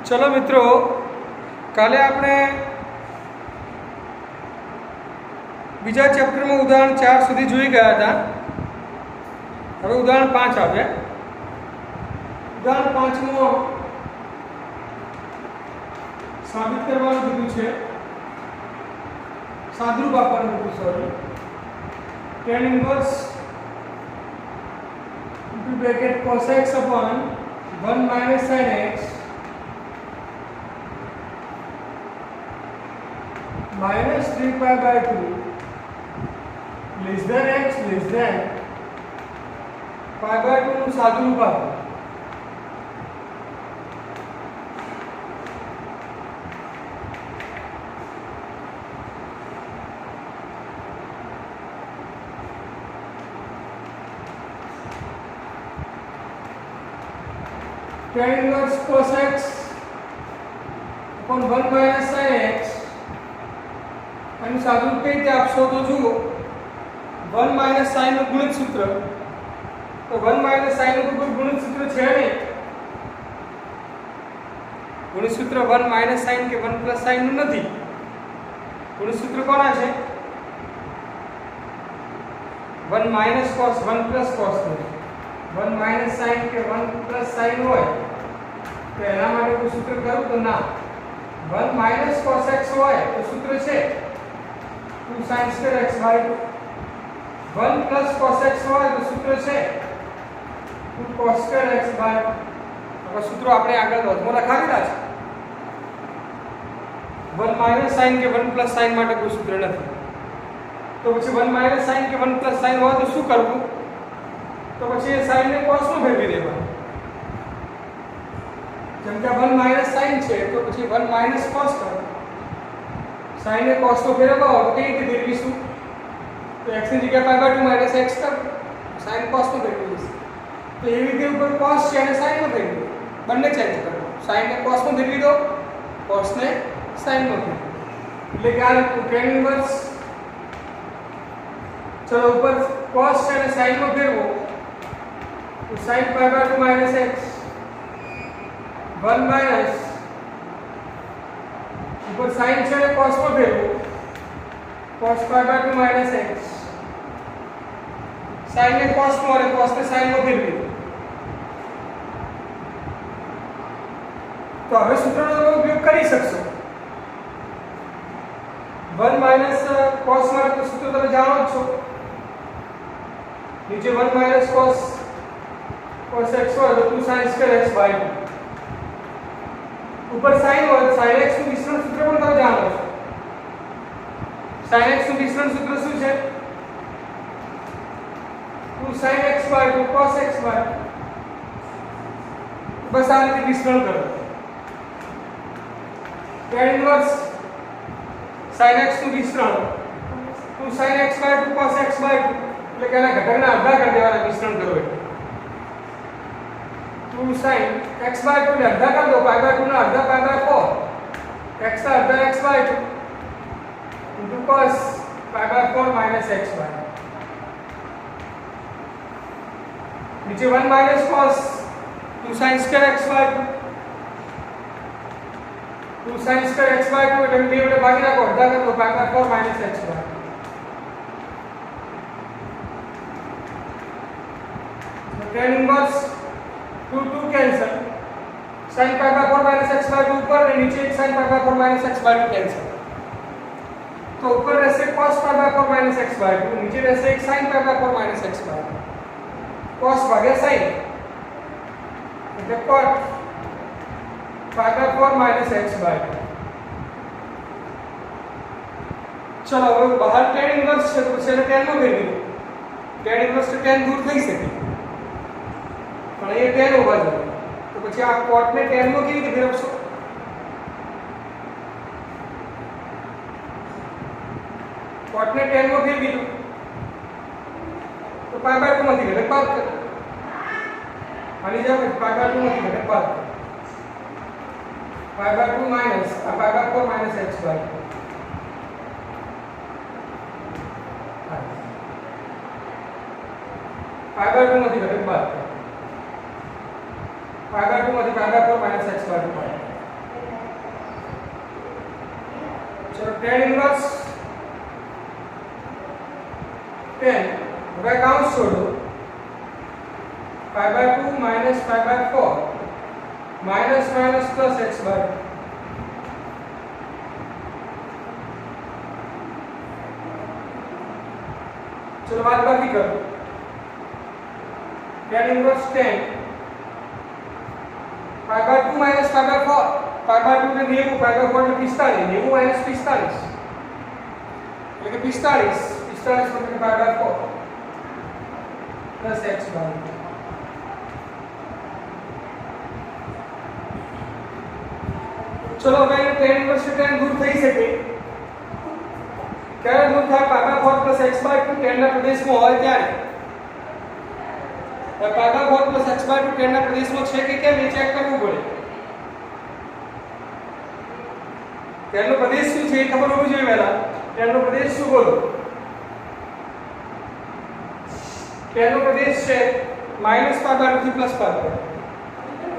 चलो मित्रों, काले आपने बीजा चैप्टर में उदाहरण 4 सुधी जोई गया था। हवे उदाहरण 5 आवे। उदाहरण 5 में साबित करवानुं कीधुं छे, सादरूप आपवानुं कीधुं, sorry, tan inverse into bracket cos x upon 1 minus sin x minus 3 pi by 2 less than x less than pi by 2 નું સાદુરૂપ આપો। tan inverse cos x upon 1 minus sin x અને સાદુરૂપ કઈ રીતે આપશો તો જુઓ 1 minus sin નું ગુણિત સૂત્ર, તો 1 minus sin નું કોઈ ગુણિત સૂત્ર છે નહીં। ગુણિત સૂત્ર 1 minus sin કે 1 plus sin નું નથી। ગુણિત સૂત્ર કોના છે? 1 minus cos 1 plus cos નું। 1 minus sin કે 1 plus sin હોય તો એના માટે કોઈ સૂત્ર કરું તો ના। 1 minus cos x હોય તો સૂત્ર છે 2 sin square x by 2। 1 plus cos x હોય તો સૂત્ર છે 2 cos square x by 2। હવે સૂત્રો આપણે આગળ વધમાં લખાવેલા છે। 1 minus sin કે 1 plus sin માટે કોઈ સૂત્ર નથી। તો પછી 1 minus sin કે 1 plus sin હોય તો શું કરવું? तो પછી sin ને cos માં ફેરવી દેવાનું। જેમ કે 1 minus sin છે તો પછી 1 minus cos કરો। sin ને cos માં ફેરવવા હોય તો કઈ રીતે ફેરવીશું? તો x ની જગ્યાએ pi by 2 minus x કરો, sin cos માં ફેરવી દઈશું। તો એવી રીતે ઉપર cos છે અને sin માં ફેરવી દો, બંને ચેન્જ કરો। sin ને cos માં ફેરવી દો, cos ને sin માં ફેરવી દો, એટલે કે આ tan ઇન્વર્સ, ચલો ઉપર cos છે અને sin માં ફેરવો तो sin pi by 2 minus x 1 minus ऊपर sin છે ને cos માં ફેરવો cos pi by 2 minus x sin ને cos માં અને cos ને sin માં ફેરવી। તો હવે સૂત્રનો તમે ઉપયોગ કરી શકશો। 1 minus cos માટે તો સૂત્ર તમે જાણો જ છો, નીચે 1 minus cos x હોય તો 2 sin square x by 2। ऊपर sin હોય તો sin x નું વિસ્તરણ સૂત્ર પણ તમે જાણો છો। sin x નું વિસ્તરણ સૂત્ર શું છે? 2 sin x by 2 cos x by 2। બસ આ રીતે વિસ્તરણ કરો। tan ઇન્વર્સ sin x નું વિસ્તરણ 2 sin x by 2 cos x by 2 એટલે કે આના ઘટકના અડધા કરી દેવાના વિસ્તરણ કરો એટલે 2 sin x by 2 ને અડધા कर दो, pi by 2 ના અડધા pi by 4 x ના અડધા x by 2 into cos pi by 4 minus x by 2। नीचे 1 minus cos 2 sin square x by 2, 2 sin square x by 2 એટલે બે વડે ભાગી નાખો, અડધા कर दो, pi by 4 minus x by 2। tan inverse 2 2 cancel, sin pi by 4 minus x by 2 ऊपर और नीचे sin pi by 4 minus x by 2 cancel. तो ऊपर रहसे cos pi by 4 minus x by 2, नीचे रहसे एक sin pi by 4 minus x by 2। cos भागे sin એટલે cot pi by 4 minus x by 2। चलो હવે બહાર tan ઇન્વર્સ છે તો પછી એને tan માં ફેરવી દો। tan ઇન્વર્સ તો tan દૂર થઈ શકે પણ એ tan હોવા જોઈએ, તો પછી આ cot ને tan માં કેવી રીતે ફેરવશો? cot ને tan માં ફેરવી દો તો pi by 2 માંથી ઘટક બાદ કરો। આની જાવ pi by 2 માંથી ઘટક બાદ કરો, pi by 2 minus pi by 4 minus x by 2। pi by 2 માંથી ઘટક બાદ કરો, pi by 2 માંથી pi by 4 minus x by 2 બાદ। tan इनवर्स 10 હવે કાઉન્સ છોડો π/2 minus π/4 minus minus plus x/2 चलो बात बाकी करो tan इनवर्स 10 π/2 minus π/4 π/2 ને 90 π/4 ને 45 90 minus 45 એટલે કે 45 45 मतलब π/4 plus x/2 चलो भाई tan इनवर्स से tan दूर થઈ શકે ક્યારે દૂર થાય π/4 plus x/2 tan ના પ્રદેશમાં હોય ત્યારે π/4 plus x/2 tan ના પ્રદેશમાં છે કે કેમ એ ચેક કરવું પડે tan નો પ્રદેશ શું છે એ ખબર હોવી જોઈએ પહેલા tan નો પ્રદેશ શું બોલો tan નો પ્રદેશ છે -π/2 થી +π/2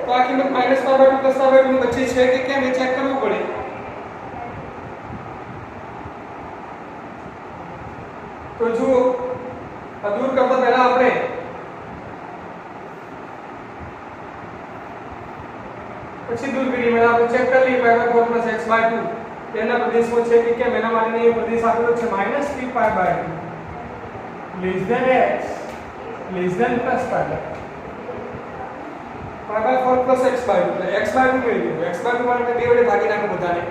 तो आ कीमत -π/2 +π/2 ની વચ્ચે છે કે કેમ એ ચેક કરવું પડે तो જુઓ દૂર કરતા પહેલા આપણે પછી દૂર કરી મેં આપણે ચેક કરી લી π/4 + x/2 તેના પ્રદેશમાં છે કે કેમ એના માટે એ પ્રદેશ આપેલો છે -3π/2 x +π/2 π/4 plus x/2 એટલે x/2 મેળવ્યું x/2 માટે 2 વડે ભાગી નાખો બધાને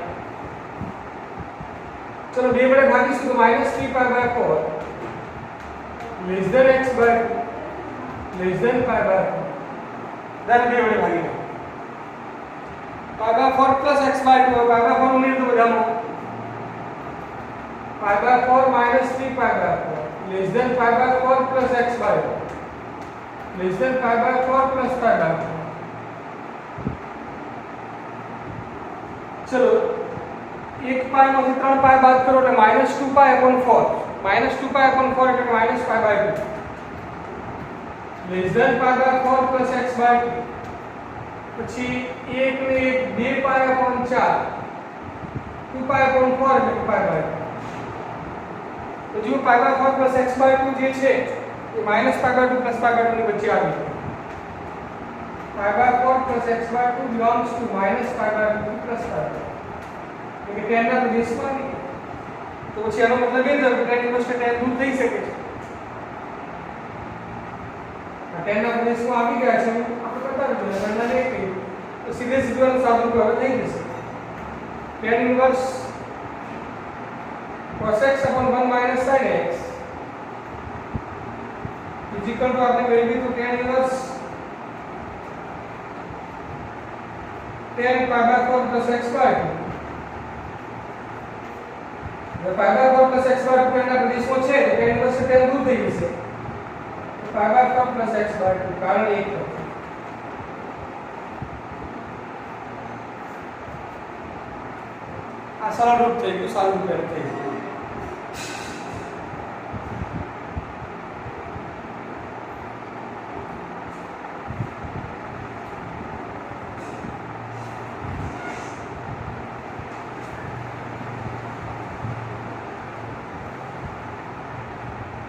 ચલો 2 વડે ભાગીશું તો -3π/4 x/2 π/4 દાને 2 વડે ભાગી નાખો π/4 plus x/2 π/4 ઉમેરી દો બધામાં π/4 -3π/4 π/4 plus x/2 π/4 plus π/4 चलो 1π માંથી 3π બાદ કરો એટલે -2π/4 -2π/4 એટલે -π/2 π/4 plus x/2 પછી 1 ને 1 2π/4 2π/4 એટલે π/2 તો જો π/4 plus x/2 જે છે એ -π/2 plus π/2 ની વચ્ચે આવી π/4 plus x/2 belongs to -π/2 plus π/2 એટલે tan ના પ્રદેશમાં નહીં તો પછી એનો મતલબ એ થયો કે tan ઇનવર્સ કે tan દૂર થઈ શકે છે tan ના પ્રદેશમાં આવી ગયા છે આપણે કરતા રહીએ ગણના નહીં કરી તો સીધે સીધું સાદું હવે થઈ જશે tan inverse cos x upon 1 minus sin x is equal to आपने मेळवी तो tan इनवर्स 10 π/4 plus x/2 જો π/4 plus x/2 ના પ્રદેશમાં છે તો tan ઇનવર્સ से tan દૂર થઈ જશે તો π/4 plus x/2 કારણ 1 થશે આ સરળ રૂપ થઈ ગયું સારું રૂપ થઈ ગયું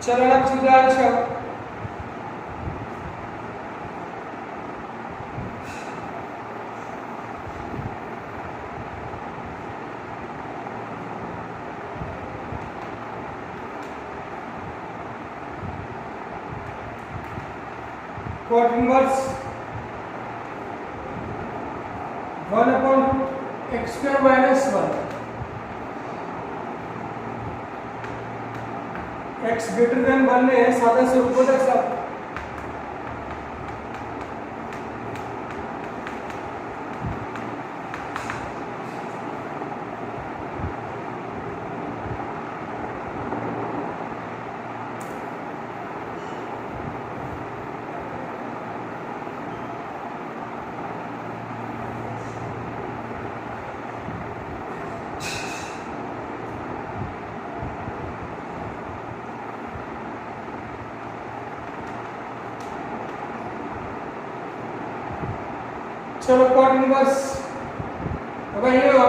चलो अब उदाहरण 6 cot inverse 1/x² - 1 x greater than 1 में सादा स्वरूप होता है चलो cot inverse अब ये लो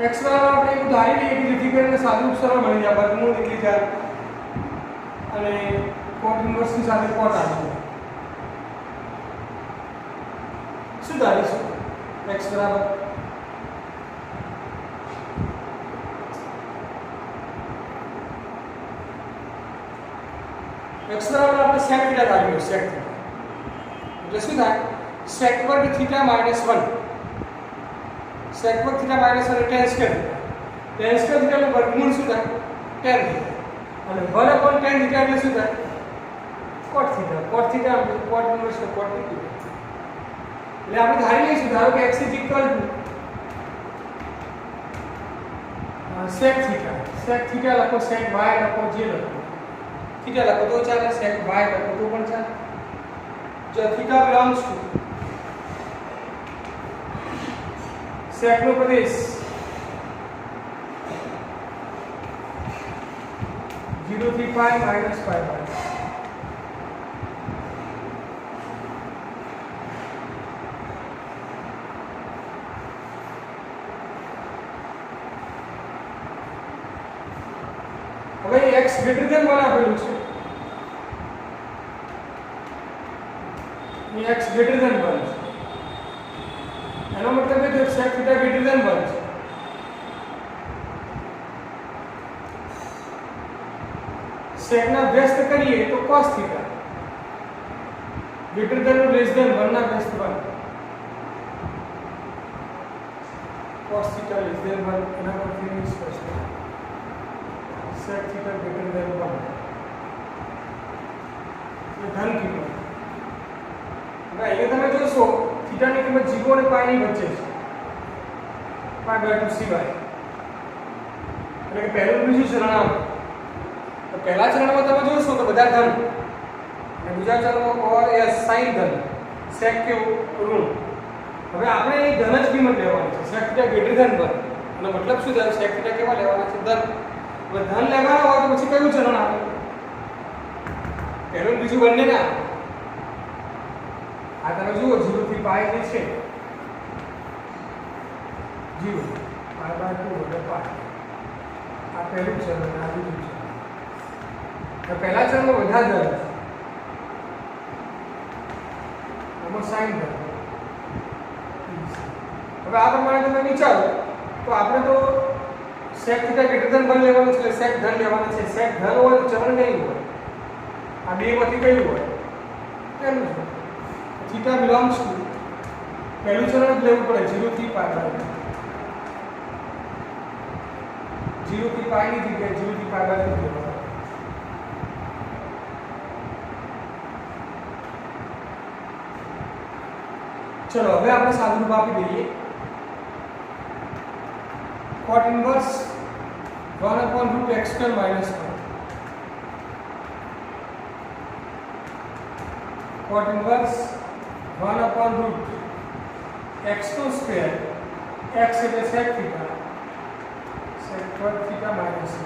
x બરાબર આપણે એવું ધારી લઈએ કે જેથી કરીને સાદું સરળ બની જાય, વર્ગમૂળ નીકળી જાય અને cot ઇન્વર્સની સાથે cot આવી જાય. શું ધારીશું? x બરાબર આપણે sec θ ધાર્યું, sec θ એટલે શું થાય? sec વર્ગ θ માઈનસ 1, sec વર્ગ θ minus 1 tan square θ, tan square θ નું વર્ગમૂળ શું થાય? tan θ, અને 1 upon tan θ એટલે શું થાય? cot θ, cot θ આપણે cot ઇન્વર્સ ને cot નીકળી જાય. એટલે આપણે ધારી લઈશું, ધારો કે x is equal to sec θ, sec θ લખો, sec y લખો, જે લખો, θ લખો તો ચાલે, sec y લખો તો પણ ચાલે. જો θ belongs to sec નો પ્રદેશ 0 થી π minus π by. હવે x greater than 1 આપેલું છે, ये x greater than 1 છે, એનો મતલબ કે જો sec θ greater than 1 છે, sec ના વ્યસ્ત કરીએ તો cos θ greater than or less than 1 ના વ્યસ્ત 1, cos θ less than 1 એના પરથી સ્પષ્ટ sec θ greater than 1 ये धन किंमत. હવે અહીંયા તમે જોશો થીટાની કિંમત 0 અને π ની વચ્ચે છે, π/2 સિવાય, એટલે કે પહેલું બીજું ચરણ આવે. તો પહેલા ચરણમાં તમે જોશો તો બધા ધન, અને બીજા ચરણમાં cos sin ધન, sec કેવું ઋણ. હવે આપણે અહીં ધન જ કિંમત લેવાની છે, sec θ greater than 1, અને મતલબ શું થાય? sec θ કેવા લેવાના છે? ધન. હવે ધન લેવાના હોય તો પછી કયું ચરણ આવે? પહેલું બીજું બંને ના. આ તમે જુઓ 0 થી π જે છે 0 π/2 એટલે π, આ પહેલું ચરણ, આ બીજું ચરણ. તો પહેલા ચરણમાં બધા ધન છે, આમાં sin ધન. હવે આ પ્રમાણે તમે વિચારો તો આપણે તો sec θ greater than 1 લેવાનું છે, એટલે sec ધન લેવાનું છે. sec ધન હોય તો ચરણ કયું હોય? આ બે માંથી કયું હોય? પહેલું છે. θ belongs to પહેલું ચરણ જ લેવું પડે, 0 થી π, 0 થી π ની જગ્યાએ 0 થી π/2 લેવાનું. ચલો હવે આપણે સાદુરૂપ આપી દઈએ. cot inverse 1/√x² - 1, cot inverse 1/√x² x એટલે sec θ, sec cot θ minus 1,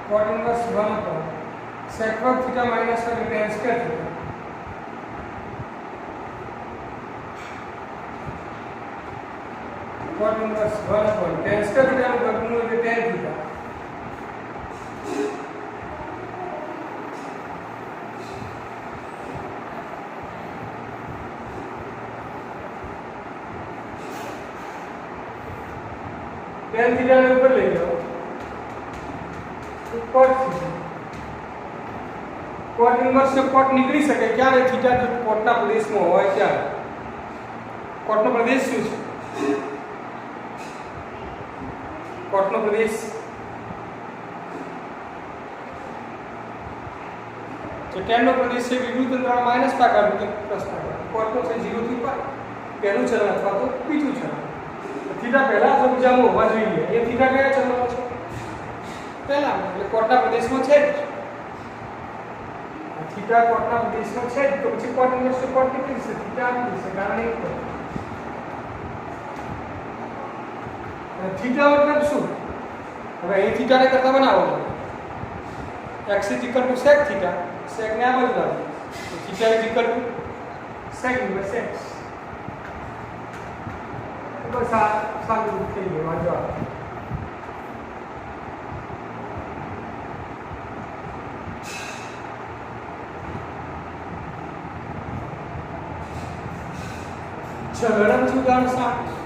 cot inverse 1/sec cot θ minus 1 tan square θ, cot inverse 1/tan square θ નું વર્ગમૂળ એટલે tan θ. tan θ ને ઉપર લઈ જાઓ, cot θ, cot inverse से cot નીકળી શકે ક્યારે? θ જો cot ના પ્રદેશમાં હોય ત્યારે. cot નો પ્રદેશ શું છે? cot નો પ્રદેશ જે tan નો પ્રદેશ છે વિરુદ્ધ અંતરાળ માઈનસ π કાઢો કે પ્લસ π કાઢો. cot નો છે 0 થી π, પહેલું ચરણ અથવા તો બીજું ચરણ. થીટા પહેલા અથવા બીજામાં હોવા જોઈએ. એ થીટા કયા ચરણમાં છે? પહેલા, એટલે કોટના પ્રદેશમાં છે જ. થીટા કોટના પ્રદેશમાં છે જ, તો પછી કોટ ઇન્વર્સ કોટ નીકળી જશે, થીટા આવી જશે, કારણ એક હોય. થીટા મતલબ શું? હવે અહીં થીટાને કરતા બનાવો છો, x is equal to sec θ, sec ને આ બાજુ લાવો, તો θ is equal to sec inverse x. બસ આ સારું થઈ ગયું વાંધો આવે ચરણ ઉદાહરણ 7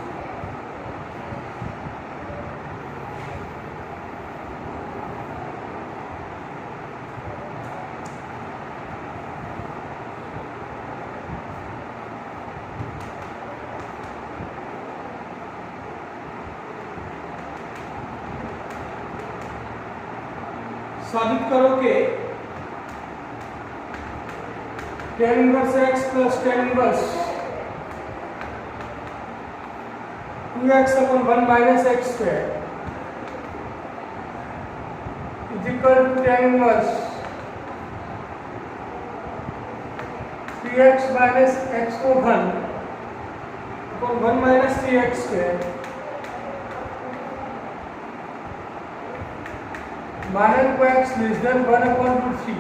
साबित करो कि tan inverse x plus tan inverse 2x upon 1 minus x square is equal to tan inverse 3x minus x upon 1 minus 3x square minus x less than 1 upon root 3.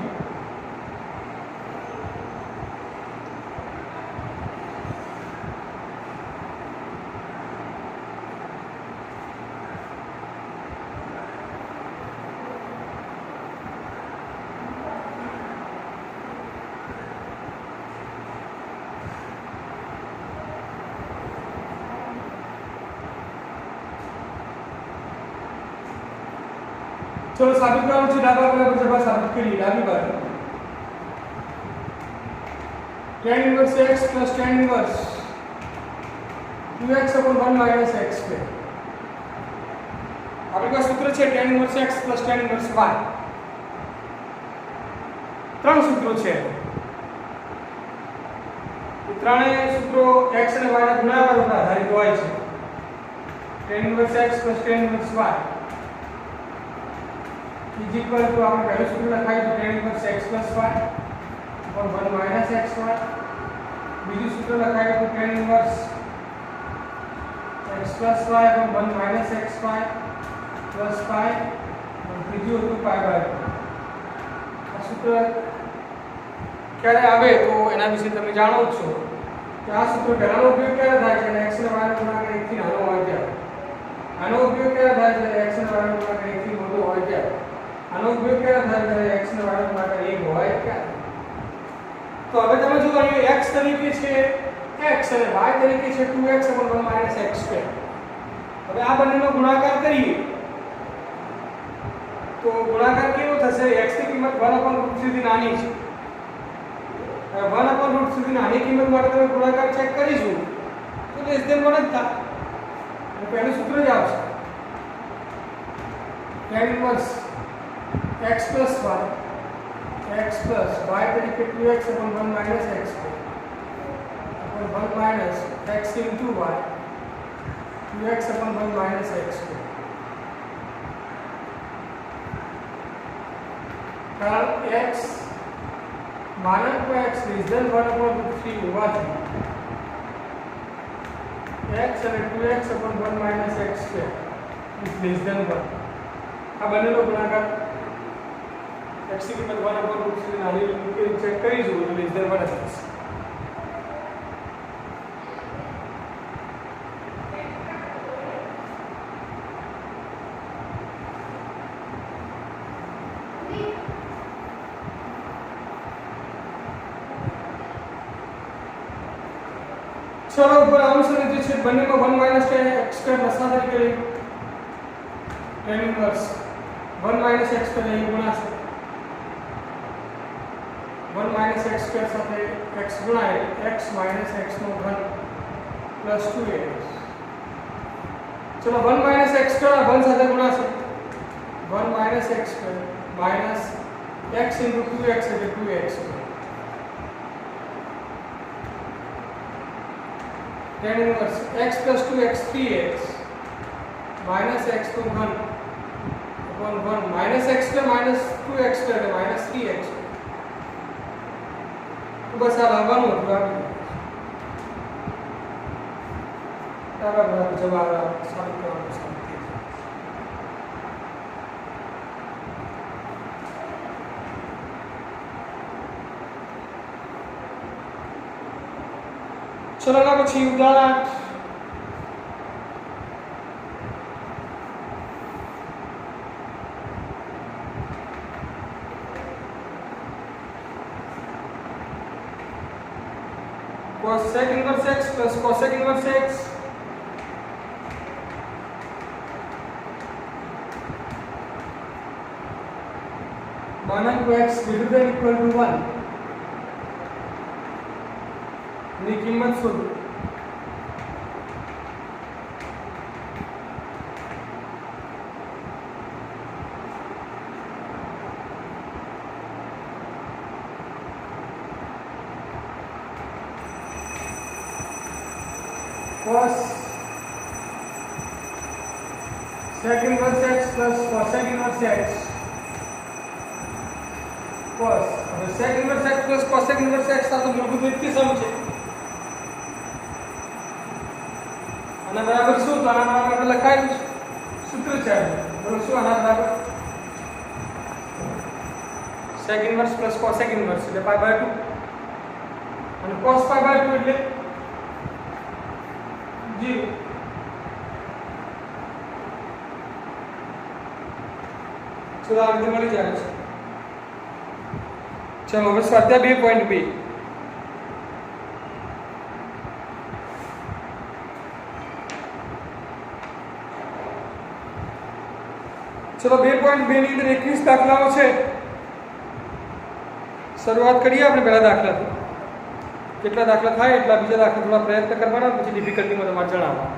चलो साबित करना है डाबा वाला जब साबित करिए डाबी बाजू tan inverse x plus tan inverse 2x upon 1 minus x square आपके पास सूत्र है tan inverse x plus tan inverse y ત્રણ સૂત્રો છે એ ત્રણેય સૂત્રો x અને y ના ગુણાકાર ઉપર આધારિત હોય છે tan inverse x plus tan inverse y is equal to આપણે પહેલું સૂત્ર લખાય તો tan inverse x plus y upon 1 minus xy બીજું સૂત્ર લખાય તો tan inverse x plus y upon 1 minus xy plus pi અને ત્રીજું હતું pi by 2 આ સૂત્ર ક્યારે આવે તો એના વિશે તમે જાણો જ છો કે આ સૂત્ર પહેલાનો ઉપયોગ ક્યારે થાય છે x અને y નો ગુણાકાર 1 થી નાનો હોય ત્યારે આનો ઉપયોગ ક્યારે થાય છે x અને y નો ગુણાકાર 1 થી મોટો હોય ત્યારે આનો ઉપયોગ ક્યારે થાય છે x અને y નો ગુણાકાર 1 હોય ત્યારે તો હવે તમે જો અહીં x તરીકે છે x અને y તરીકે છે 2x 1 x2 હવે આ બંનેનો ગુણાકાર કરીએ તો ગુણાકાર કેવો થશે x ની કિંમત 1/√3 થી નાની છે 1/√3 સુધી નાની કિંમત માટે તમે ગુણાકાર ચેક કરીશું તો લેસ ધેન 1 જ થાય એટલે પહેલું સૂત્ર જ આવશે tan inverse x plus y x plus y તરીકે 2x 1 minus x2 upon 1 minus x into y 2x 1 minus x2 कारण x मानक को x less than 1/√3 હોવાથી x અને 2x 1 minus x2 is less than 1 આ બંનેનો ગુણાકાર x ની કિંમત 1/√3 ની નાની મૂકી ચેક કરીશું તો less than 1 થશે चलो ऊपर अंश ने जो है बनने में 1 minus tan x2 रसा तरीके ले tan inverse 1 minus x2 ये गुणा से 1 minus x2 साथे x गुणा है x minus x નો ઘન plus 2x चलो 1 minus x2 1 साथे गुणा से 1 minus x2 minus x into 2x એટલે 2x tan inverse x plus 2x 3x minus x to 1 upon 1 minus x to minus 2x to minus 3x तो बस आ लावવાનું હતું આપણે जवाब सॉल्व करવાનું છે चलो ना પછી ઉદાહરણ sec inverse x plus cosec inverse x माना कि x greater than equal to 1 ની કિંમત શોધો cos sec inverse x plus cosec inverse x cos હવે sec inverse x plus cosec inverse x આ તો મૂળભૂત રીતે સમ છે આના બરાબર શું તો આના બરાબર આપણે લખાયું છે સૂત્ર છે બરાબર શું આના બરાબર sec inverse plus cosec inverse એટલે pi by 2 અને cos pi by 2 એટલે 0 चलो आगे मળી જાય છે चलो હવે સ્વાધ્યાય 2.2 चलो 2.2 ની અંદર 21 દાખલાઓ છે શરૂઆત કરીએ આપણે પહેલા દાખલાથી કેટલા દાખલા થાય એટલા બીજા દાખલા થોડા પ્રયત્ન કરવાના પછી ડિફિકલ્ટીમાં તમારે જણાવવા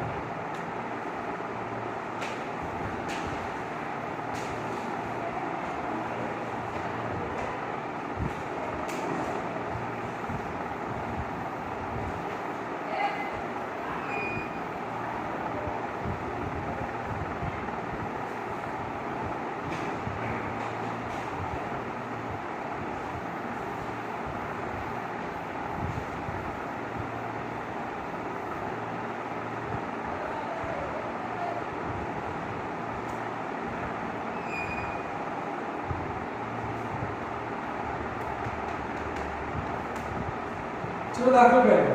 चलो दाखिल करें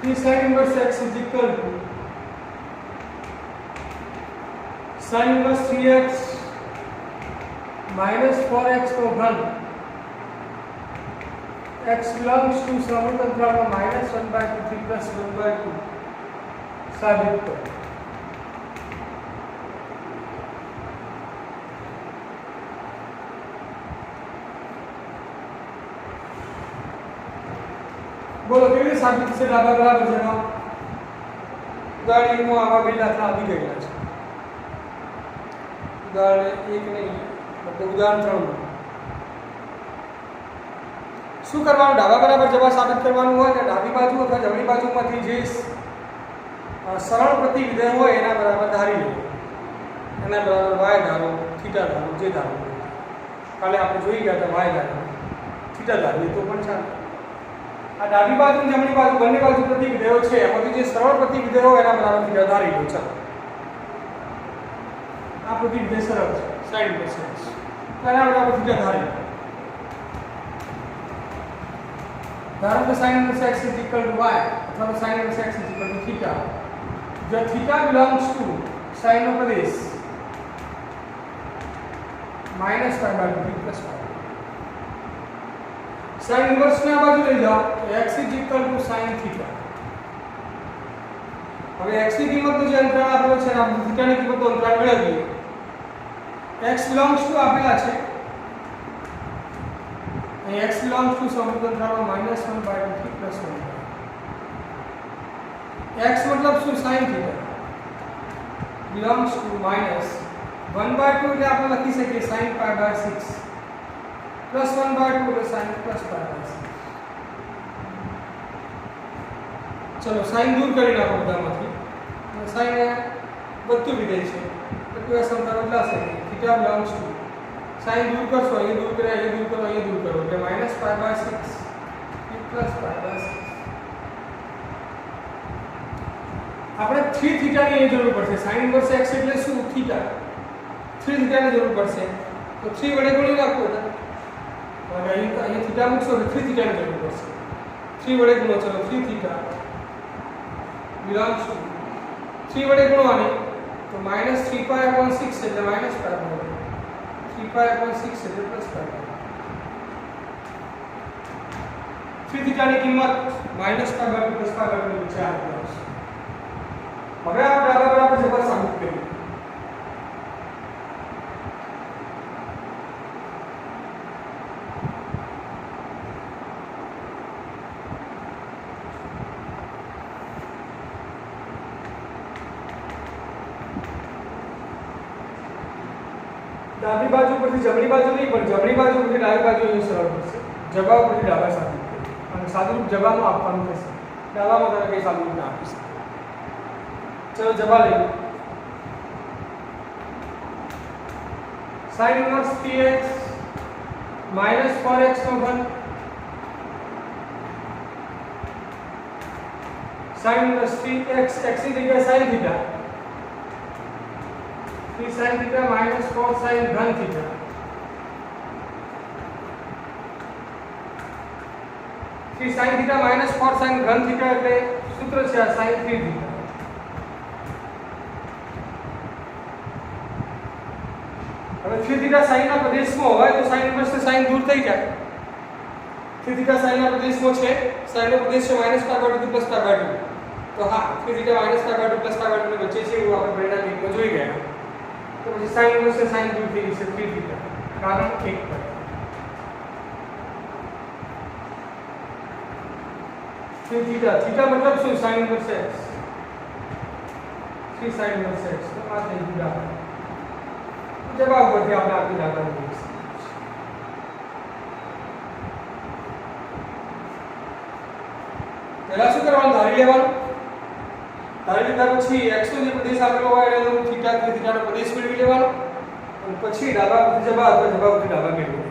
3 sin inverse x is equal to sin inverse 3x minus 4x को घन x belongs to समतंत्र में -1/2 3 plus 1/2 साबित करो બોલો કેવી રીતે સાબિત થશે ડાબા બરાબર જવાબ ઉદાહરણમાં આવા બે દાખલા આવી ગયેલા છે ઉદાહરણ 1 નહીં એટલે ઉદાહરણ 3 માં શું કરવાનું ડાબા બરાબર જવાબ સાબિત કરવાનું હોય એટલે ડાબી બાજુ અથવા જમણી બાજુમાંથી જે સરળ પ્રતિવિધેય હોય એના બરાબર ધારી લો એના બરાબર y ધારો થીટા ધારો જે ધારો કાલે આપણે જોઈ ગયા હતા y ધારો થીટા ધારીએ તો પણ ચાલે આ ડાબી બાજુ અને જમણી બાજુ બંને બાજુ પ્રતિવિધેયો છે એમાંથી જે સરળ પ્રતિવિધેય હોય એના બરાબર થીટા ધારી લો ચાલો આ પ્રતિવિધેય સરળ છે sin inverse x તો એના બરાબર થીટા ધારી લો ધારો કે sin inverse x is equal to y અથવા તો sin inverse x is equal to theta જો theta belongs to sin no Pradesh -5/2 plus 5 sin inverse ને આ બાજુ લઈ જાઓ તો x is equal to sin theta હવે x ની કિંમતનો જે અંતરાલ આપેલો છે આ થીટા ની કિંમતનો અંતરાલ મેળવીએ x belongs to આપેલા છે અહીં x belongs to સમતંત્રમાં -1/2 3 plus 1 x मतलब શું sin theta belongs to -1/2 એટલે આપણે લખી શકીએ sin pi/6 plus 1/2 એટલે sin plus pi/6 ચલો sin દૂર કરી નાખો બધામાંથી sin એ બધું વિધેય છે તો આ સમીકરણ બદલાશે theta belongs to sin દૂર કરશો અહીં દૂર કરે અહીં દૂર કરો અહીં દૂર કરો એટલે -pi/6 plus pi/6 આપણે 3 થીટા ની જરૂર પડશે sin inverse x એટલે શું થીટા 3 થીટા ની જરૂર પડશે તો 3 વડે ગુણી નાખો અને અહીં થીટા મૂકશો તો 3 થીટા ની જરૂર પડશે 3 વડે ગુણો ચલો 3 થીટા belongs to 3 વડે ગુણવાની તો -3 pi/6 એટલે -pi/3 pi/6 એટલે +pi 3 થીટાની કિંમત -π/2 +π/2 ની વચ્ચે આપેલ છે. હવે આપણે આગળ આપણે જવાબ સાબિત કરીએ. ડાબી બાજુ પરથી જમણી બાજુ નહીં પણ જમણી બાજુ પરથી ડાબી બાજુ એ સરળ પડશે. જવાબ પરથી ડાબા સાબિત કરીએ અને સાદુરૂપ જવાબમાં આપવાનું થશે. ડાબામાં તમે કઈ સાદુરૂપ ના આપી શકો. ચલો જવાબ લઈએ. sin inverse 3x minus 4x નો ઘન sin inverse 3x x ની જગ્યાએ sin theta 3 sin theta minus 4 sin घन theta 3 sin theta minus 4 sin घन theta એટલે સૂત્ર છે આ sin 3 theta. હવે 3 theta sin ના પ્રદેશમાં હોય તો sin inverse થી sin દૂર થઈ જાય. 3 theta sin ના પ્રદેશમાં છે, sin નો પ્રદેશ છે -π/2 થી +π/2. તો હા 3 theta -π/2 +π/2 ની વચ્ચે છે એવું આપણે પરિણામ એકમાં જોઈ ગયા. तो मुझे sin इनवर्स से sin दूर थी इससे 3 थीटा कारण 1 पर 3 थीटा थीटा मतलब શું sin inverse x 3 sin inverse x तो આ થઈ ગયું. જવાબ પરથી આપણે આપી દાખલા લઈએ. પહેલા શું કરવાનું ધારી લેવાનું. ધારી લીધા પછી x નો જે પ્રદેશ આપેલો હોય એનો થીટા 3 થીટાનો પ્રદેશ મેળવી લેવાનો અને પછી ડાબા પરથી જવાબ અથવા જવાબ પરથી ડાબા મેળવી.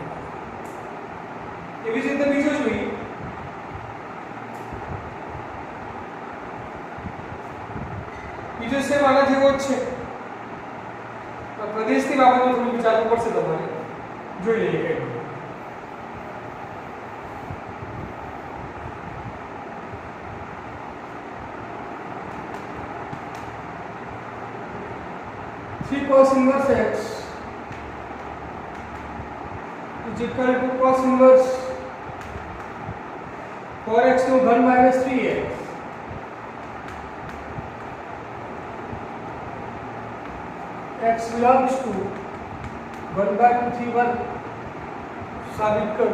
એવી જ રીતે બીજો જોઈએ. બીજો સેમ આના જેવો જ છે. પ્રદેશની બાબતમાં થોડું વિચારવું પડશે તમારે. જોઈ લઈએ કઈ 3 cos inverse x is equal to cos inverse 4x નો ઘન minus 3x. x belongs to 1/2 સાબિત કરો.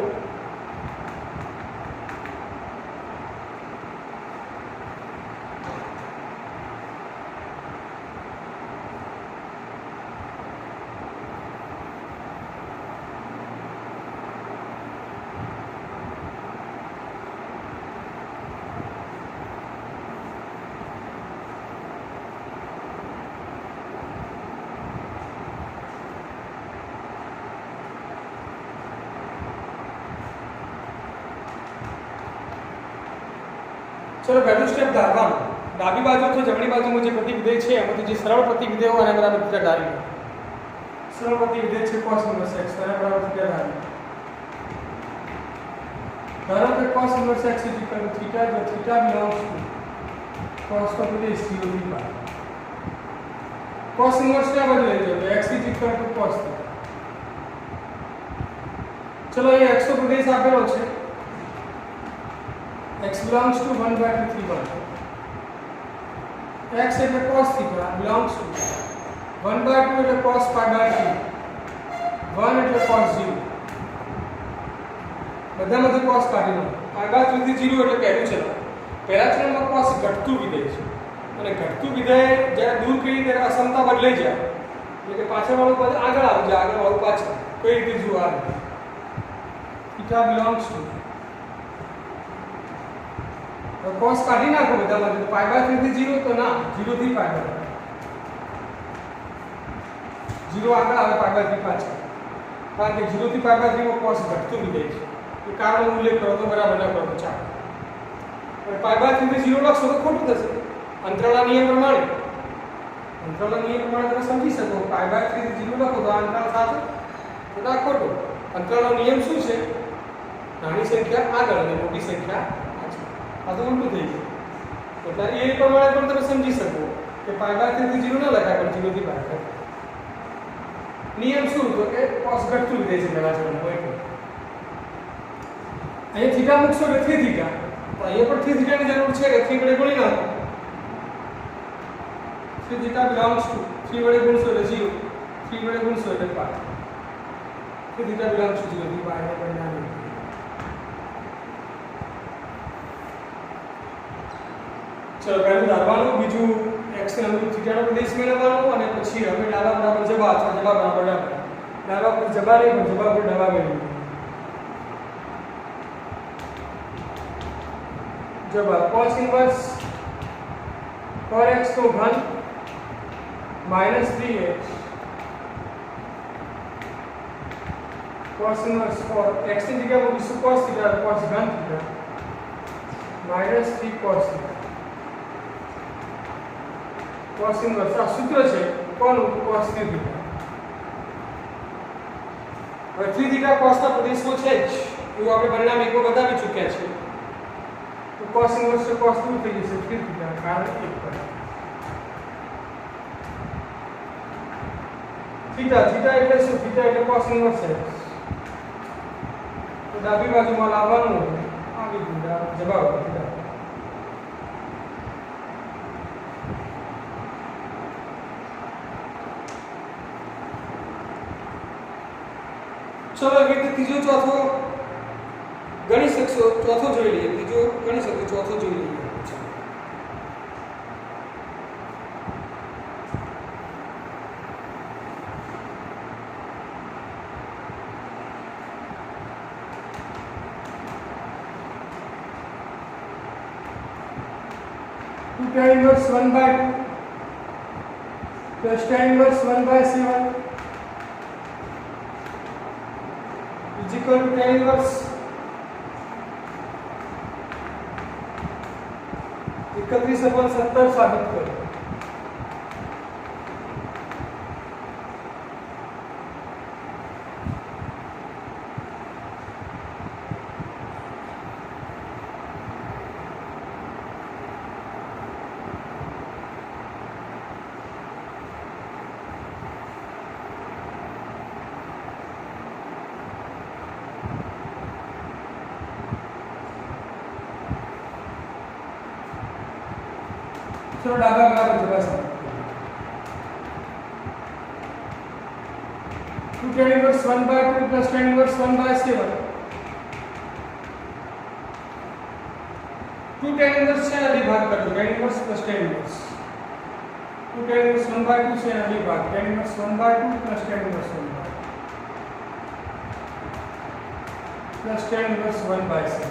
चलो पहलू स्टेप ધારવાનું. ડાબી બાજુ તો જમણી બાજુમાં જે પ્રતિવિધેય છે એમાંથી જે સરળ પ્રતિવિધેય હોય એના બરાબર થીટા ધારી લો. સરળ પ્રતિવિધેય છે cos inverse x એના બરાબર થીટા ધારી લો. ધારો કે cos inverse x is equal to theta जो theta belongs to cos का प्रदेश 0 થી π. cos inverse क्या बदले जो x is equal to cos theta. चलो ये x तो प्रदेश આપેલો છે. x belongs to 1/2 3/2. x એટલે cos theta belongs to 1/2 એટલે cos π/2 1 એટલે cos 0 બધામાંથી cos કાઢી લો. π/3 થી 0 એટલે પહેલું ચલ. પહેલા ચલમાં cos ઘટતું વિધેય છે અને ઘટતું વિધેય જ્યારે દૂર કરી ત્યારે અસમતા બદલાઈ જાય એટલે કે પાછળવાળું પદ આગળ આવી જાય, આગળવાળું પાછળ. કઈ રીતે જુઓ આ theta belongs to तो cos काढी नाखो બધામાંથી. તો π/3 થી 0 તો ના 0 થી π/2 0 આગળ આવે π/3 પાછળ. કારણ કે 0 થી π/3 માં cos ઘટતું વિધેય છે. એ કારણનો ઉલ્લેખ કરો તો બરાબર ન કરો તો ચાલે. પણ π/3 થી 0 લખશો તો ખોટું થશે. અંતરાળના નિયમ પ્રમાણે તમે સમજી શકો. π/3 થી 0 લખો તો આ અંતરાળ સાચો તો આ ખોટો. અંતરાળનો નિયમ શું છે? નાની સંખ્યા આગળ અને મોટી સંખ્યા પાછળ. આ તો ઉલટું થઈ ગયું. એટલે એ પ્રમાણે પણ તમે સમજી શકો કે π/3 થી 0 ન લખાય પણ 0 થી π. નિયમ શું તો કે cos ઘટતું વિધેય છે પહેલા ચલમાં હોય તો. અહીંયા થીટા મૂકશો એટલે 3 થીટા, તો અહીંયા પણ 3 થીટાની જરૂર છે કે 3 વડે ગુણી નાખો. 3 થીટા બિલોંગ્સ ટુ 3 વડે ગુણશો એટલે 0, 3 વડે ગુણશો એટલે 5. 3 થીટા બિલોંગ્સ ટુ 0 થી 5 ને પરિણામ. ચલો પહેલું ધારવાનું, બીજું x ને અનુરૂપ થીટાનો પ્રદેશ મેળવવાનો, અને પછી હવે ડાબા બરાબર જબા અથવા જબા બરાબર ડાબા. ડાબા પર જબા નહીં પણ જબા પર ડાબા મેળવવું. જબા cos ઇન્વર્સ 4x નો ઘન minus 3x cos inverse 4 x ની જગ્યાએ મૂકીશું cos થીટા, cos ઘન theta minus 3 cos theta. cos inverse આ સૂત્ર છે કોનું? cos 3 theta. હવે 3 થીટા cos ના પ્રદેશમાં છે જ, એવું આપણે પરિણામ એકમાં બતાવી ચૂક્યા છે. તો cos ઇન્વર્સ તો cos દૂર થઈ જશે 3 થીટા, કારણ 1 પર. થીટા થીટા એટલે શું? થીટા એટલે cos ઇન્વર્સ x. તો ડાબી બાજુમાં લાવવાનું આવી ગયું જવાબ થીટા. ચલો હવે ત્રીજો ચોથો ગણી શકશો, ચોથો જોઈ લઈએ. ત્રીજો ગણી શકો, ચોથો જોઈ લઈએ. tan inverse 1/2 plus tan inverse 1/7 is equal to tan inverse 31/70 साबित करो. चलो डाबा बराबर जबा से 2 tan inverse 1/2 plus tan inverse 1/7. 2 tan inverse से अभी भाग कर दो, tan inverse plus tan inverse. 2 tan inverse 1/2 से अभी भाग, tan inverse 1/2 plus tan inverse 1/2 plus tan inverse 1/7.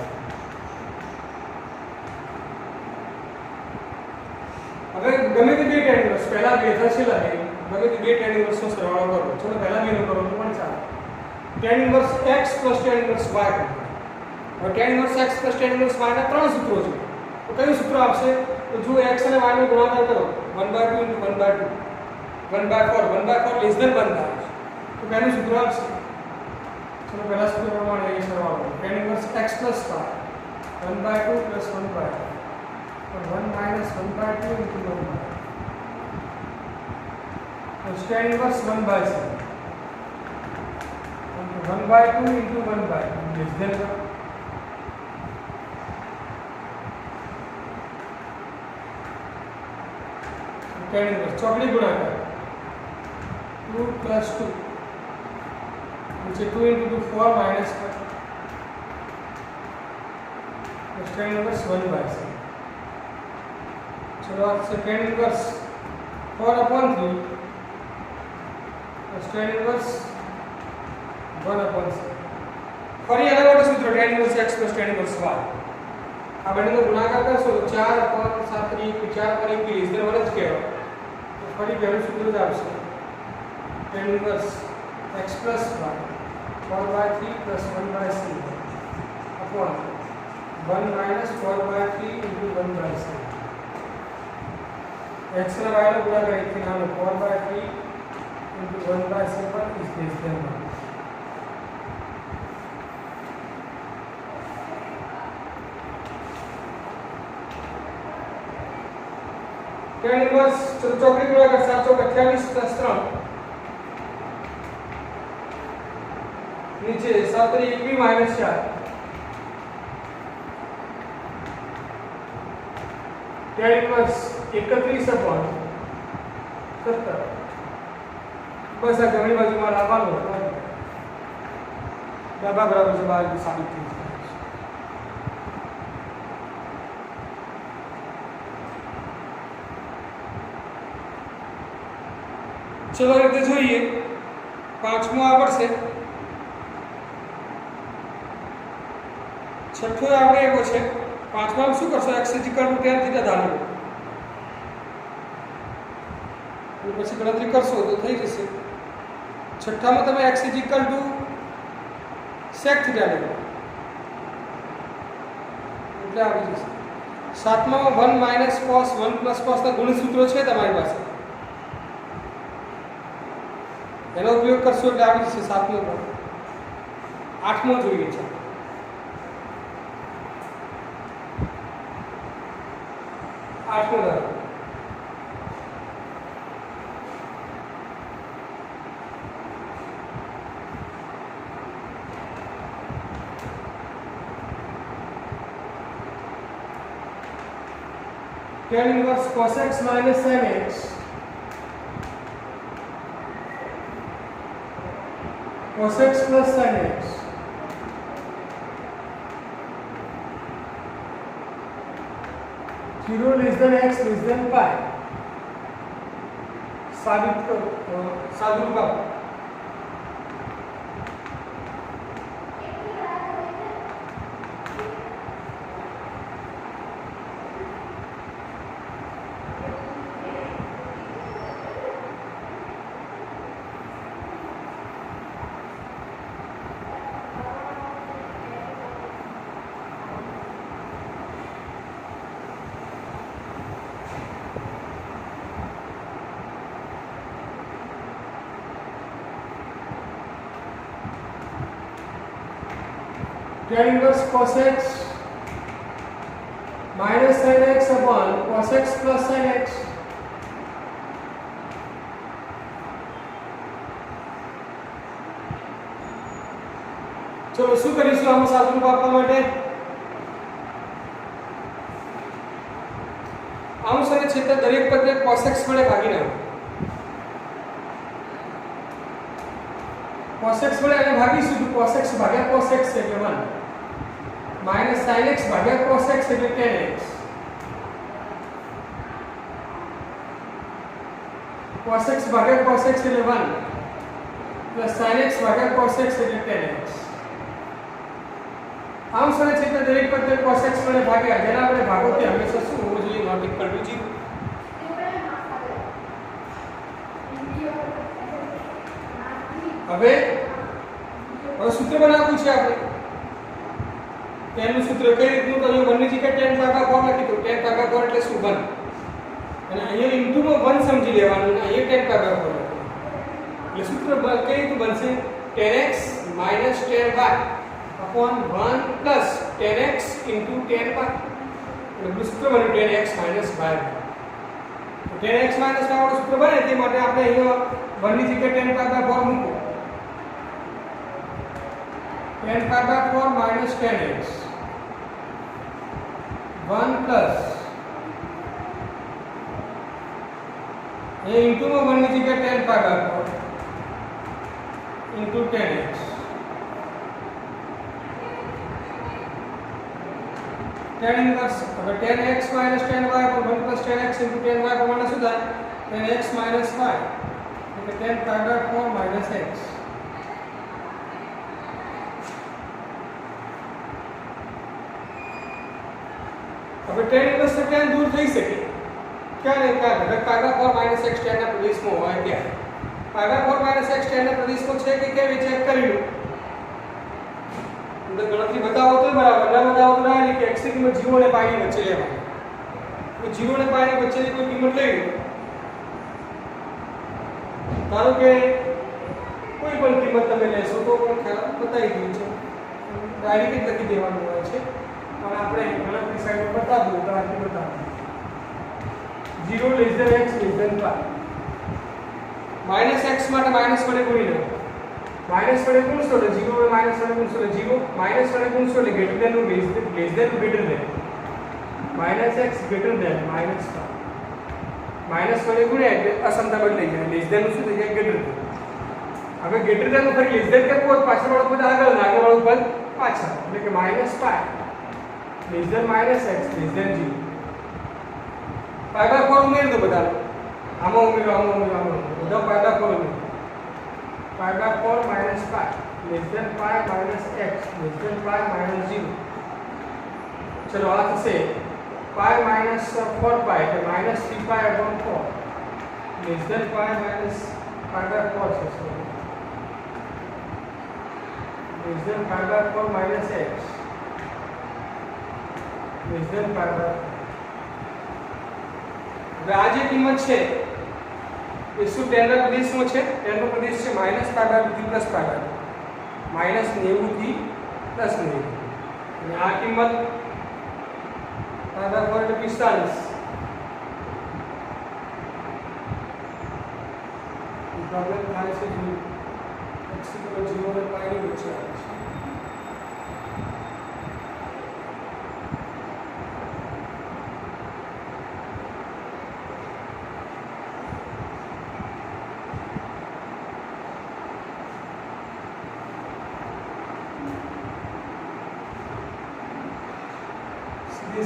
હવે ગમે તે બે tan inverse પહેલા બે થશે લાગે, ગમે તે બે tan inverse નો સરવાળો કરો. ચલો પહેલા બેનો કરો તો પણ ચાલે. tan inverse x plus tan inverse y. હવે tan inverse x plus tan inverse y ના ત્રણ સૂત્રો છે. તો કયું સૂત્ર આવશે? તો જો x અને y નો ગુણાકાર કરો 1/2 * 1/2 1/4 1/4 લેસ ધેન 1 થાય તો પહેલું સૂત્ર આવશે. ચલો પહેલા સૂત્ર પ્રમાણે એ સરવાળો tan inverse x plus y 1/2 plus 1/2 और 1 minus 1/2 into 1/2 तो tan inverse 1/7 1/2 into 1/2 less than 1. tan inverse चौकड़ी गुणाकार 2 plus 2 which is 2 into 2 4 minus 1 plus tan inverse 1/7. चलो आपसे tan inverse 4/3 plus tan inverse 1/7. ફરી આના માટે સૂત્ર tan inverse x plus tan inverse y. આ બંનેનો ગુણાકાર કરશો તો 4/7 4 પર 1 લેસ ધેન 1 જ કહેવાય. તો ફરી પહેલું સૂત્ર જ આવશે tan inverse x plus y 4/3 plus 1/7 upon 1 minus 4/3 into 1/7. x and y નો ગુણાકાર 1 થી નાનો 4/3 into 1/7 is less than 1. tan inverse चौकड़ी गुणाकार 7 * 28 plus 3 नीचे 7 * 1 minus 4 tan इनवर्स 31/17 બસ આ જમણી બાજુમાં લાવવાનું ડાબા બરાબર છે બાજુ સાબિત થઈ જાય. ચલો રીતે જોઈએ પાંચમો આવડશે. છઠ્ઠો આપણે એવો છે પાંચમાં શું કરશો x = tan θ ધારો પછી ગણતરી કરશો તો થઈ જશે. છઠ્ઠામાં તમે x = sec θ લેવો એટલે આવી જશે. સાતમામાં 1 - cos 1 + cos ના ગુણિત સૂત્રો છે તમારી પાસે, એનો ઉપયોગ કરશો એટલે આવી જશે સાતમો પર. આઠમો જોઈએ છે. આઠમો ધારો tan inverse cos x minus sin x cos x plus sin x zero less than x less than pi साबित करो साधु का tan inverse cos x minus sin x upon cos x plus sin x चलो શું કરીશું આમાં સાદુરૂપ આપવા માટે અંશ અને છેદ દરેક પદને cos x વડે ભાગી નાખો. cos x વડે આને ભાગીશું તો cos x ભાગ્યા cos x એટલે 1 minus sin x ભાગ્યા cos x એટલે tan x cos x ભાગ્યા cos x એટલે 1 plus sin x ભાગ્યા cos x એટલે tan x. અંશ અને છેદ દરેક પદને cos x વડે ભાગ્યા જેના આપણે ભાગોથી હંમેશા શું હોવું જોઈએ નોટ ઇક્વલ ટુ 0. હવે સૂત્ર બનાવવું છે આપણે. તેનું સૂત્ર કઈ રીતનું તો અહીં 1 ની જગ્યાએ tan ભાગાકાર લખી દો. tan ભાગાકાર એટલે શું 1 અને અહીંયા ઇન્ટુ માં 1 સમજી લેવાનું અને અહીંયા tan ભાગાકાર એટલે સૂત્ર કઈ રીતનું બનશે tan x tan y upon 1 plus tan x into tan y એટલે સૂત્ર બન્યું tan x minus y. tan x minus y વાળું સૂત્ર બને તે માટે આપણે અહીંયા 1 ની જગ્યાએ tan ભાગાકાર મૂકો. tan pi by 4 minus tan x 1 plus ये into में 1 की जगह tan pi by 4 into tan x tan inverse अगर tan x minus tan y पर 1 plus tan x into tan y प्रमाण શું થાય tan x minus y એટલે tan pi by 4 minus x. હવે tan ઇન્વર્સ से tan दूर થઈ શકે ક્યાં ને ક્યાં ઘટક પાગા 4 માઈનસ x tan ના પ્રદેશમાં હોય ત્યાં પાગા 4 માઈનસ x tan ના પ્રદેશમાં છે કે કેમ એ ચેક કરી લો. તો ગણતરી બતાવો તો બરાબર ના બતાવો તો ના કે x ની કિંમત 0 અને pi ની વચ્ચે લેવાની. તો 0 અને pi ની વચ્ચેની કોઈ કિંમત લઈ લો. ધારો કે કોઈ પણ કિંમત તમે લેશો તો પણ ખ્યાલ બતાવી દઉં છે ડાયરેક્ટ લખી દેવાનું હોય છે और આપણે ગણતરી સાઈડ પર બતા દો તો આ રીતે બતાવો 0 less than x less than y minus x માટે માઈનસ વડે ગુણી લો. માઈનસ વડે ગુણશો એટલે 0 વડે માઈનસ વડે ગુણશો એટલે 0 માઈનસ વડે ગુણશો એટલે ગ્રેટર ધેન નું less than greater than minus x greater than minus pi minus વડે ગુણ્યા એટલે અસમતા બદલાઈ જાય લેસ દેન શું થઈ જાય ગ્રેટર દેન હવે ગ્રેટર દેન ફરી લેસ દેન કે પદ પાછળ વાળું પદ આગળ અને આગળ વાળું પદ પાછળ એટલે કે minus pi less than minus x less than 0 pi by 4 ઉમેરી દો બધા આમાં ઉમેરો બધા પાઈ બાય 4 ઉમેરો pi by 4 minus pi less than pi minus x less than pi minus 0 चलो आ से पाई माइनस 4 पाई तो minus 3 pi upon 4 less than pi minus pi by 4 से less than pi by 4 minus x less than pi by હવે આ જે કિંમત છે એ શું ટેનના પ્રદેશમાં છે ટેનનો પ્રદેશ છે માઈનસ પાઈ બાય 2 થી પ્લસ પાઈ બાય માઈનસ 90 થી પ્લસ 90 અને આ કિંમત पाई बाय 4 એટલે 45 प्रॉब्लम થાય છે જો x = 0 અને પાઈ ની વચ્ચે આવે છે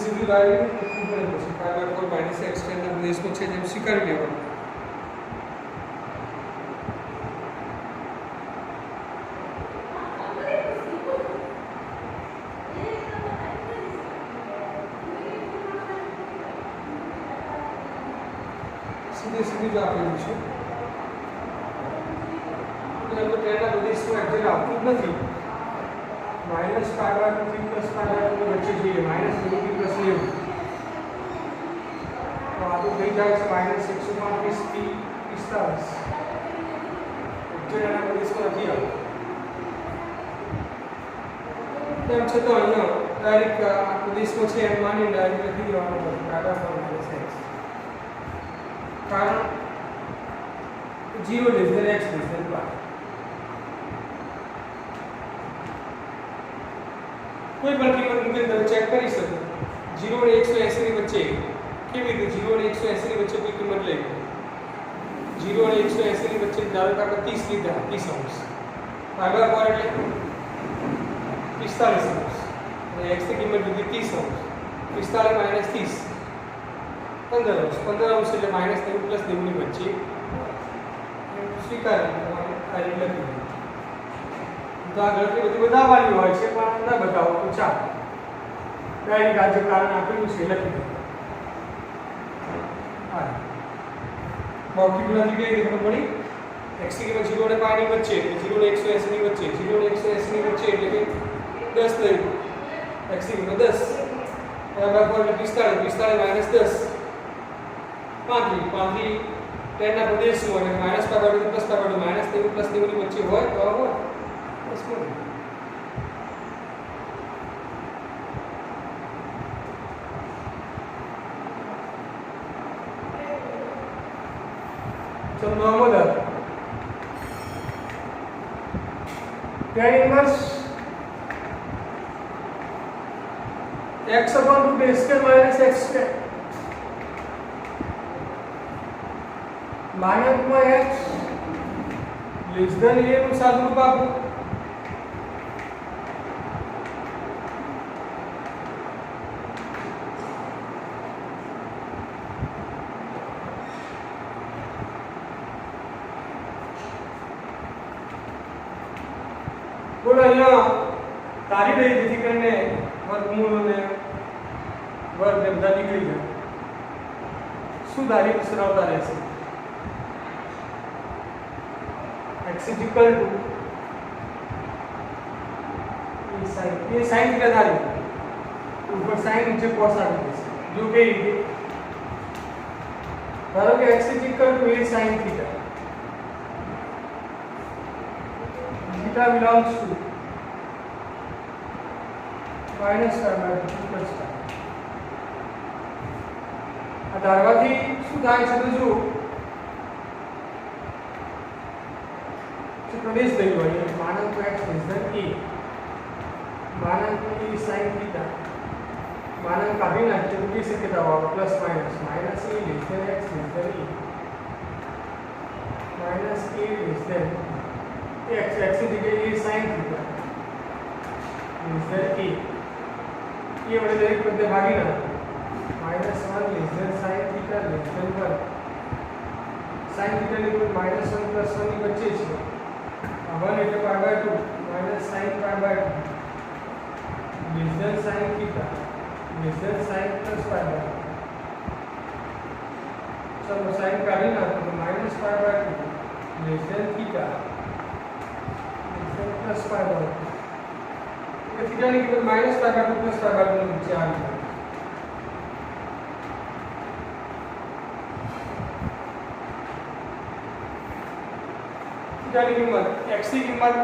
सीधी वाली ऊपर है પછી પાઈ બાય 4 માઈનસ x ના પ્રદેશમાં છે જેમ સ્વીકારી લેવાનું सीधी जो આપેલું છે એટલે તો તેના પ્રદેશમાં એક્ઝેક્ટ આવતું જ નથી minus pi bye 2 plus pi by 2 बच्चे चाहिए माइनस 90 प्लस 90 तो आगे થઈ જાય છે माइनस 135 થી 45 જેના પ્રદેશમાં નથી આવતો તેમ છતાં અહીંયા ડાયરેક્ટ આ પ્રદેશમાં છે એમ માની ડાયરેક્ટ લખી દેવાનું છે પાઈ બાય 4 માઈનસ x કારણ 0 less than x less than y कोई પણ કિંમત મૂકે તો ચેક કરી શકો 0 અને 180 ની વચ્ચે કેવી રીતે 0 અને 180 ની વચ્ચે કોઈ કિંમત લઈ 0 અને 180 ની વચ્ચે ધારો કે આપણે 30 લીધા 30 અંશ પાઈ બાય 4 એટલે 45 અંશ અને x ની કિંમત લીધી 30 અંશ 45 માઈનસ 30 15 અંશ એટલે માઈનસ 90 પ્લસ 90 ની વચ્ચે સ્વીકાર આ રીતે લખી તો આ ગણતરી બધી બતાવવાની હોય છે પણ ન બતાવો તો ચાલો ડાયરેક્ટ આ જે કારણ આપેલું છે લખી દો હા મૌખિક નથી કઈ રીતે મળી x ની કિંમત 0 અને પાઈ ની વચ્ચે એટલે 0 અને 180 ની વચ્ચે 0 અને 180 ની વચ્ચે એટલે કે 10 લઈ x ની કિંમત 10 બરાબર 45 માઈનસ 10 35 10 ના પ્રદેશમાં અને minus pi by 2 plus pi by 2 minus 90 plus 90 ની વચ્ચે હોય તો હોય इसको चलो normal tan inverse x upon root a square minus x square मानक में x लेस देन a નું સાદુરૂપ આપો बोलो यहाँ तारी रही જેથી કરીને વર્ગમૂળ અને વર્ગ ને બધા નીકળી જાય શું તારી સરળતા રહેશે x = ये sin थीटा धारी ऊपर sin नीचे cos आ गई जो के लिए धारो कि x = a sin theta theta belongs to minus pi by 2 plus pi આ ધારવાથી શું થાય છે તો જો प्रदेश दई हुई है मानक x लेस देन a मानक e sin थीटा માનક કાઢી નાખીએ તો કઈ શક્યતાઓ આવે plus minus minus e less than x less than e minus e less than x x ની જગ્યાએ e sin theta less than e એ વડે દરેક પદને ભાગી નાખો -1 less than sin theta less than 1 sin theta ની કિંમત -1 પ્લસ 1 ની વચ્ચે છે 1 એટલે π/2 sin π/2 less than sin theta less than sin plus π/2 ચલો sin કાઢી નાખો તો -π/2 less than theta less than plus π/2 કે થીટા ની કિંમત -π/2 પ્લસ π/2 ની વચ્ચે આવી જાય થીટા ની કિંમત x ની કિંમત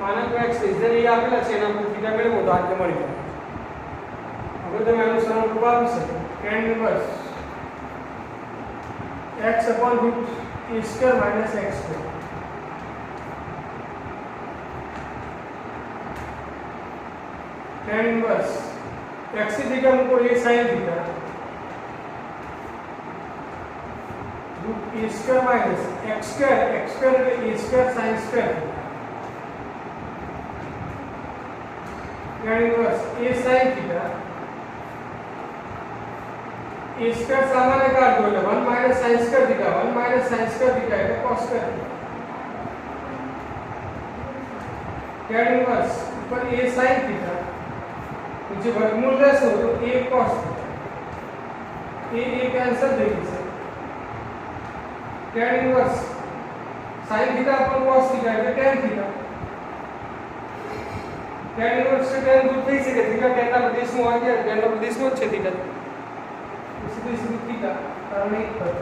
માનક x લેસ ધેન e આપેલા છે એના પર થીટા મેળવો તો આ મળી જાય હવે તમે આનું સરળ રૂપ આપી શકો tan inverse x upon root e square minus x square tan inverse x की जगह हमको a sin theta root e square minus x square એટલે e square sin square tan inverse a sin theta e square सामान्य काट दो એટલે 1 minus sin square theta 1 minus sin square theta એટલે cos square theta tan inverse ऊपर a sin theta नीचे वर्गमूल लेशो तो a cos theta a cancel થઈ જશે tan inverse sin theta upon cos theta એટલે tan theta tan inverse से tan दूर થઈ શકે theta tan ના પ્રદેશમાં હોય છે tan ના પ્રદેશમાં જ છે theta सीधी थीटा कारण एक पद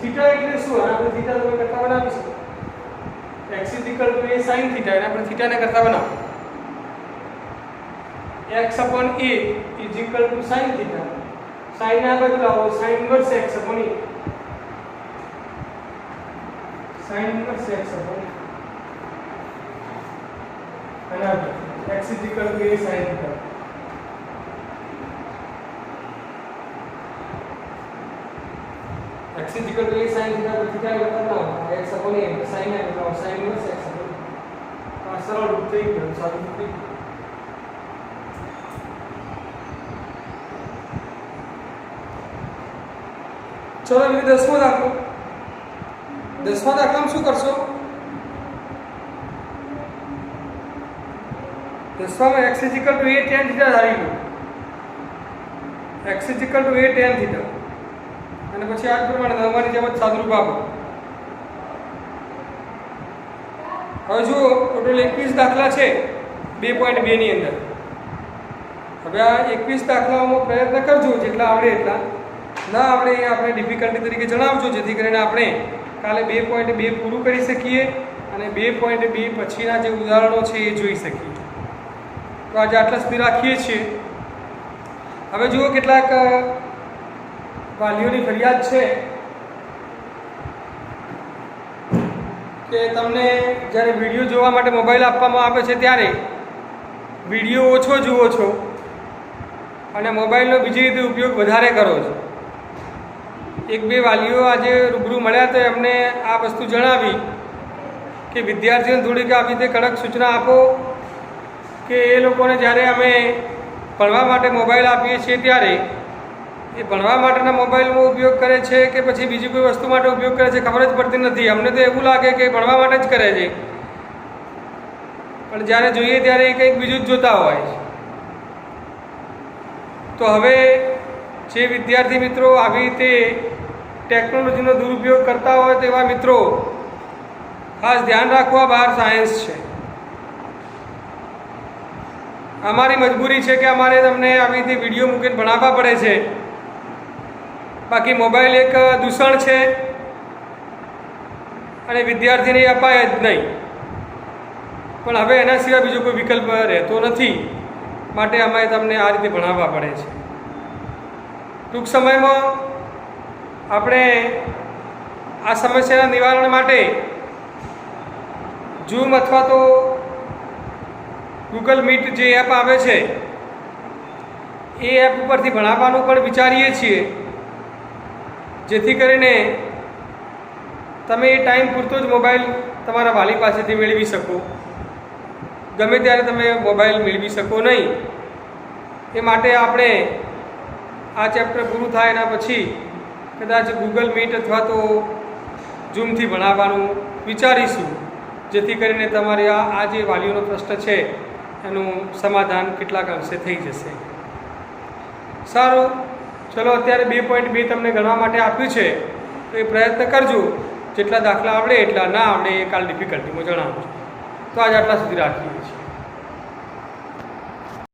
थीटा એટલે શું આપણે થીટા તો કરતા બનાવી શકો x a sin थीटा એને આપણે થીટા ને કરતા બનાવો x upon a sin theta sin આ બાજુ લાવો sin inverse x upon a sin inverse x upon a અને x a sin theta x is equal to a sin theta तो थीटा का मतलब ना x upon a sin है तो sin inverse x upon a सरल रूप से ही सारी रूप चलो अभी 10वां दाखलो 10वां दाखला में શું કરશો 10वां में x is equal to a tan theta Dhari law x is equal to a tan theta અને પછી આ પ્રમાણે તમારી જેમ જ સાદુરૂપ આપો હવે જો ટોટલ 21 દાખલા છે 2.2 ની અંદર હવે આ 21 દાખલાઓમાં પ્રયત્ન કરજો જેટલા આવડે એટલા ના આવડે એ આપણે ડિફિકલ્ટી તરીકે જણાવજો જેથી કરીને આપણે કાલે 2.2 પૂરું કરી શકીએ અને 2.2 પછીના જે ઉદાહરણો છે એ જોઈ શકીએ તો આજે આટલા સુધી રાખીએ છીએ હવે જુઓ કેટલાક વાલીઓની ફરિયાદ છે કે તમને જ્યારે વિડીયો જોવા માટે મોબાઈલ આપવામાં આવે છે ત્યારે વિડીયો ઓછો જુઓ છો અને મોબાઈલનો બીજી રીતે ઉપયોગ વધારે કરો છો એક બે વાલીઓ આજે રૂબરૂ મળ્યા તો એમને આ વસ્તુ જણાવી કે વિદ્યાર્થીઓને થોડીક આવી રીતે કડક સૂચના આપો કે એ લોકોને જ્યારે અમે ભણવા માટે મોબાઈલ આપીએ છીએ ત્યારે એ ભણવા માટેના મોબાઈલનો ઉપયોગ કરે છે કે પછી બીજી કોઈ વસ્તુ માટે ઉપયોગ કરે છે ખબર જ પડતી નથી અમને તો એવું લાગે કે ભણવા માટે જ કરે છે પણ જ્યારે જોઈએ ત્યારે એ કંઈક બીજું જ જોતા હોય છે તો હવે જે વિદ્યાર્થી મિત્રો આવી રીતે ટેકનોલોજીનો દુરુપયોગ કરતા હોય તેવા મિત્રો ખાસ ધ્યાન રાખવા બહાર સાયન્સ છે અમારી મજબૂરી છે કે અમારે તમને આવી રીતે વિડીયો મૂકીને ભણાવવા પડે છે બાકી મોબાઈલ એક દૂષણ છે અને વિદ્યાર્થીને અપાય જ નહીં પણ હવે એના સિવાય બીજો કોઈ વિકલ્પ રહેતો નથી માટે અમે તમને આ રીતે ભણાવવા પડે છે ટૂંક સમયમાં આપણે આ સમસ્યાના નિવારણ માટે ઝૂમ અથવા તો ગૂગલ મીટ જે એપ આવે છે એ એપ ઉપરથી ભણાવવાનું પણ વિચારીએ છીએ, જેથી કરીને તમે એ ટાઈમ પૂરતો જ મોબાઈલ તમારા વાલી પાસેથી મેળવી શકો, ગમે ત્યારે તમે મોબાઈલ મેળવી શકો નહીં. એ માટે આપણે આ ચેપ્ટર પૂરું થાય એના પછી કદાચ ગૂગલ મીટ અથવા તો ઝૂમથી ભણાવવાનું વિચારીશું, જેથી કરીને તમારે આ જે વાલીઓનો પ્રશ્ન છે એનું સમાધાન કેટલાક અંશે થઈ જશે. સારું, ચલો અત્યારે 2.2 તમને ગણવા માટે આપ્યું છે તો એ પ્રયત્ન કરજો. જેટલા દાખલા આવડે એટલા, ના આવડે એ કાલ ડિફિકલ્ટીમાં જણાવજો. તો આજે આટલા સુધી રાખીએ છીએ.